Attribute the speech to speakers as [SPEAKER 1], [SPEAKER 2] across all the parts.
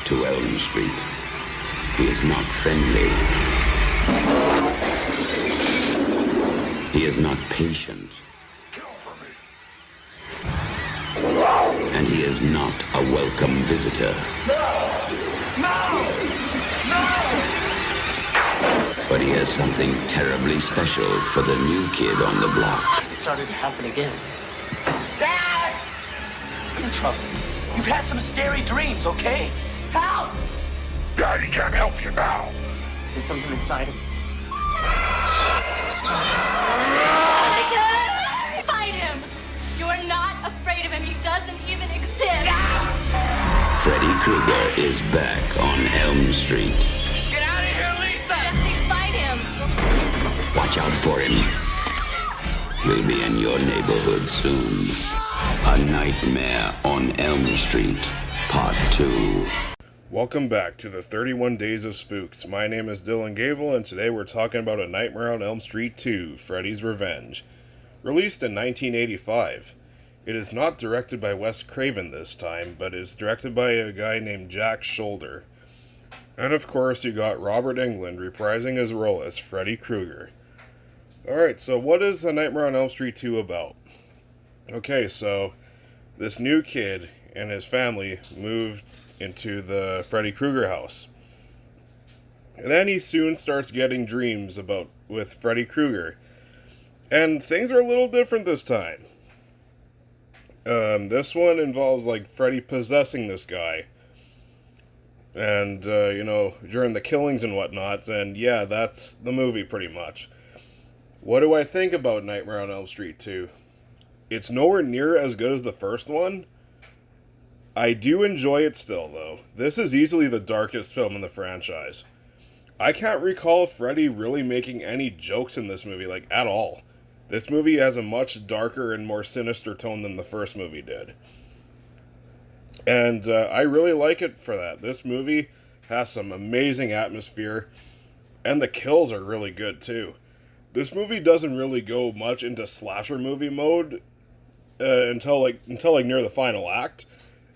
[SPEAKER 1] to Elm Street. He is not friendly. He is not patient. And he is not a welcome visitor. But he has something terribly special for the new kid on the block.
[SPEAKER 2] It started to happen again. Dad! I'm in trouble. You've had some scary dreams, okay? Help!
[SPEAKER 3] Daddy can't help you now.
[SPEAKER 2] There's something inside him.
[SPEAKER 4] Fight him! You're not afraid of him. He doesn't even exist.
[SPEAKER 1] Freddy Krueger is back on Elm Street.
[SPEAKER 2] Get out of here, Lisa!
[SPEAKER 4] Jesse, fight him!
[SPEAKER 1] Watch out for him. He'll be in your neighborhood soon. A Nightmare on Elm Street, Part 2.
[SPEAKER 5] Welcome back to the 31 Days of Spooks. My name is Dylan Goebel, and today we're talking about A Nightmare on Elm Street 2, Freddy's Revenge. Released in 1985. It is not directed by Wes Craven this time, but is directed by a guy named Jack Shoulder. And of course, you got Robert Englund reprising his role as Freddy Krueger. Alright, so what is A Nightmare on Elm Street 2 about? Okay, so this new kid and his family moved into the Freddy Krueger house. And then he soon starts getting dreams with Freddy Krueger. And things are a little different this time. This one involves, like, Freddy possessing this guy. And, during the killings and whatnot. And, yeah, that's the movie, pretty much. What do I think about Nightmare on Elm Street 2? It's nowhere near as good as the first one. I do enjoy it still, though. This is easily the darkest film in the franchise. I can't recall Freddy really making any jokes in this movie, like, at all. This movie has a much darker and more sinister tone than the first movie did. And I really like it for that. This movie has some amazing atmosphere, and the kills are really good, too. This movie doesn't really go much into slasher movie mode until near the final act.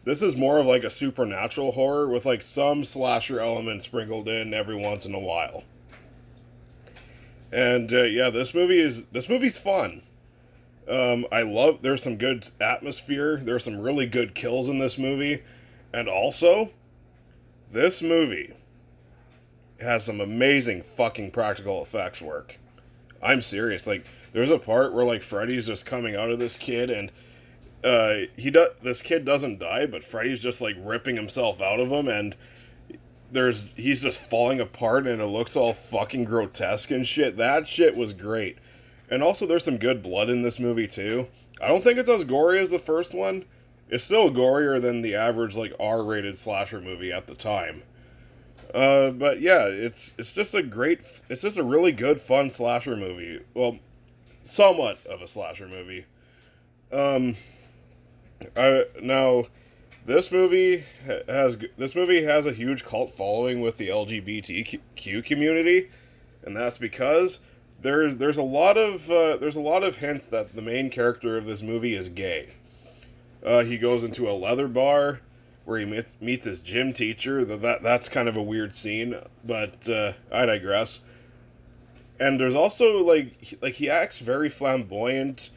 [SPEAKER 5] This is more of like a supernatural horror with like some slasher elements sprinkled in every once in a while. And this movie's fun. There's some good atmosphere. There's some really good kills in this movie. And also, this movie has some amazing fucking practical effects work. I'm serious. Like, there's a part where like Freddy's just coming out of this kid and this kid doesn't die, but Freddy's just like ripping himself out of him, and he's just falling apart, and it looks all fucking grotesque and shit. That shit was great. And also there's some good blood in this movie too. I don't think it's as gory as the first one. It's still gorier than the average like R-rated slasher movie at the time. But yeah, it's just a really good fun slasher movie. Well, somewhat of a slasher movie. This movie has a huge cult following with the LGBTQ community, and that's because there's a lot of hints that the main character of this movie is gay. He goes into a leather bar where he meets his gym teacher. That's kind of a weird scene, but I digress. And there's also like he acts very flamboyant.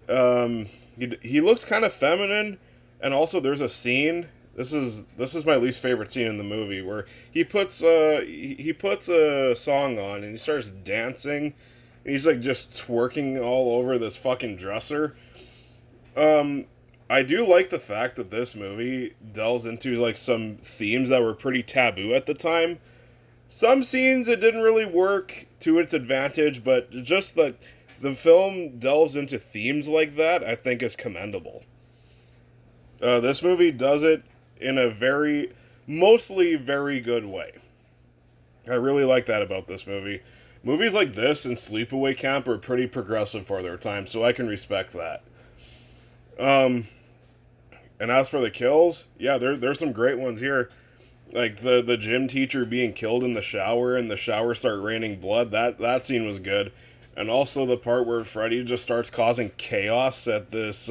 [SPEAKER 5] He looks kind of feminine, and also there's a scene. This is my least favorite scene in the movie, where he puts a song on and he starts dancing, and he's like just twerking all over this fucking dresser. I do like the fact that this movie delves into like some themes that were pretty taboo at the time. Some scenes it didn't really work to its advantage, but just that the film delves into themes like that, I think is commendable. This movie does it in a mostly very good way. I really like that about this movie. Movies like this and Sleepaway Camp are pretty progressive for their time, so I can respect that. And as for the kills, yeah, there's some great ones here. Like the gym teacher being killed in the shower and the shower start raining blood, that scene was good. And also the part where Freddy just starts causing chaos at this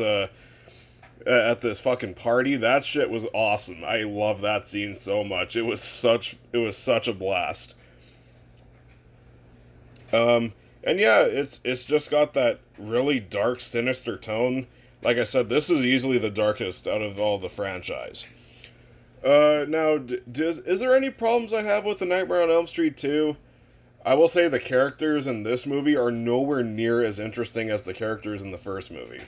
[SPEAKER 5] at this fucking party. That shit was awesome. I love that scene so much. It was such a blast. And yeah, it's just got that really dark, sinister tone. Like I said, this is easily the darkest out of all the franchise. Now, is there any problems I have with The Nightmare on Elm Street 2? I will say the characters in this movie are nowhere near as interesting as the characters in the first movie.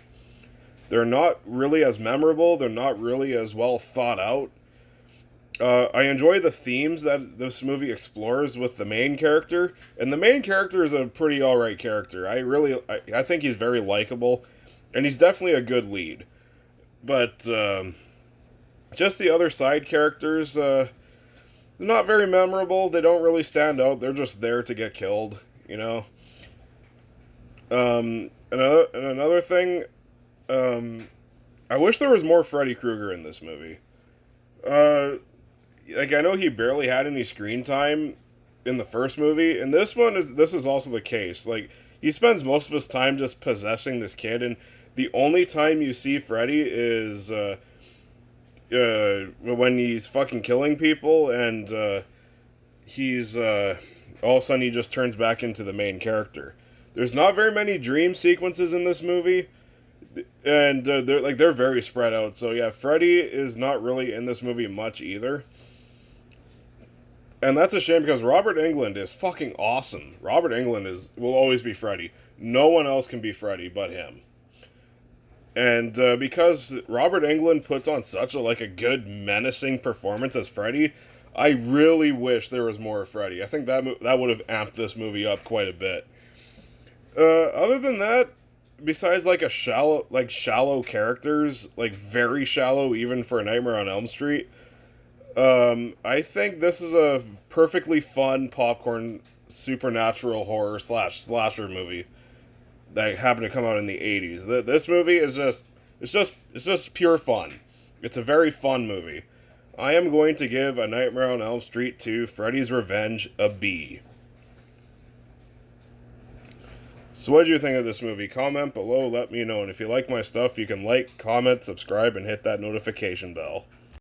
[SPEAKER 5] They're not really as memorable, they're not really as well thought out. I enjoy the themes that this movie explores with the main character, and the main character is a pretty alright character. I think he's very likable, and he's definitely a good lead. But, just the other side characters, they're not very memorable, they don't really stand out, they're just there to get killed, you know? Another thing, I wish there was more Freddy Krueger in this movie. Like, I know he barely had any screen time in the first movie, and this is also the case. Like, he spends most of his time just possessing this kid, and the only time you see Freddy is, when he's fucking killing people, and, he's, all of a sudden he just turns back into the main character. There's not very many dream sequences in this movie, and, they're very spread out, so yeah, Freddy is not really in this movie much either. And that's a shame because Robert Englund is fucking awesome. Robert Englund will always be Freddy. No one else can be Freddy but him. And because Robert Englund puts on such a good menacing performance as Freddy, I really wish there was more of Freddy. I think that would have amped this movie up quite a bit. Other than that, besides shallow characters, very shallow even for a Nightmare on Elm Street, I think this is a perfectly fun popcorn supernatural horror slasher movie that happened to come out in the 80s. This movie is just pure fun. It's a very fun movie. I am going to give A Nightmare on Elm Street 2: Freddy's Revenge a B. So what did you think of this movie? Comment below, let me know. And if you like my stuff, you can like, comment, subscribe, and hit that notification bell.